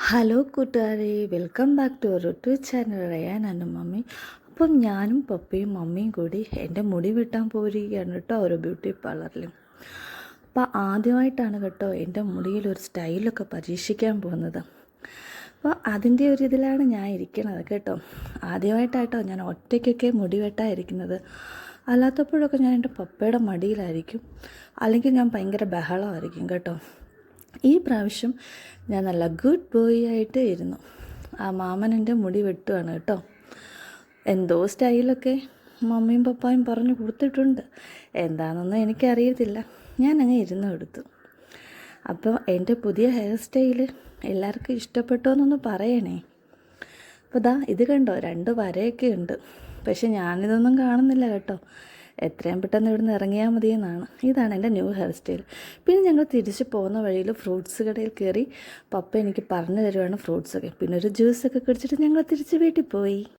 Hello കൂട്ടുകാരെ, welcome back to our YouTube channel Ryan and mummy. അപ്പം ഞാനും പപ്പയും മമ്മിയും കൂടി എൻ്റെ മുടി വെട്ടാൻ പോയിരിക്കുകയാണ് കേട്ടോ, ഒരു ബ്യൂട്ടി പാർലറിൽ. അപ്പോൾ ആദ്യമായിട്ടാണ് കേട്ടോ എൻ്റെ മുടിയിൽ ഒരു സ്റ്റൈലൊക്കെ പരീക്ഷിക്കാൻ പോകുന്നത്. അപ്പോൾ അതിൻ്റെ ഒരു ഇതിലാണ് ഞാൻ ഇരിക്കുന്നത് കേട്ടോ. ആദ്യമായിട്ടായിട്ടോ ഞാൻ ഒറ്റയ്ക്കൊക്കെ മുടി വെട്ടാതിരിക്കുന്നത്. അല്ലാത്തപ്പോഴൊക്കെ ഞാൻ എൻ്റെ പപ്പയുടെ മടിയിലായിരിക്കും, അല്ലെങ്കിൽ ഞാൻ ഭയങ്കര ബഹളമായിരിക്കും കേട്ടോ. ഈ പ്രാവശ്യം ഞാൻ നല്ല ഗുഡ് ബോയ് ആയിട്ട് ഇരുന്നു. ആ മാമൻ എൻ്റെ മുടി വെട്ടുകയാണ് കേട്ടോ. എന്തോ സ്റ്റൈലൊക്കെ മമ്മിയും പപ്പായും പറഞ്ഞു കൊടുത്തിട്ടുണ്ട്, എന്താണെന്നൊന്നും എനിക്കറിയത്തില്ല. ഞാൻ അങ്ങ് ഇരുന്ന് കൊടുത്തു. അപ്പോൾ എൻ്റെ പുതിയ ഹെയർ സ്റ്റൈല് എല്ലാവർക്കും ഇഷ്ടപ്പെട്ടോ എന്നൊന്ന് പറയണേ. അപ്പോൾ ഇത് കണ്ടോ, 2 വരയൊക്കെ ഉണ്ട്. പക്ഷെ ഞാനിതൊന്നും കാണുന്നില്ല കേട്ടോ. എത്രയും പെട്ടെന്ന് ഇവിടുന്ന് ഇറങ്ങിയാൽ മതിയെന്നാണ്. ഇതാണ് എൻ്റെ ന്യൂ ഹെയർ സ്റ്റൈൽ. പിന്നെ ഞങ്ങൾ തിരിച്ച് പോകുന്ന വഴിയിൽ ഫ്രൂട്ട്സ് കടയിൽ കയറി പപ്പ എനിക്ക് പറഞ്ഞു തരുവാണ് ഫ്രൂട്ട്സൊക്കെ. പിന്നെ ഒരു ജ്യൂസൊക്കെ കുടിച്ചിട്ട് ഞങ്ങൾ തിരിച്ച് വീട്ടിൽ പോയി.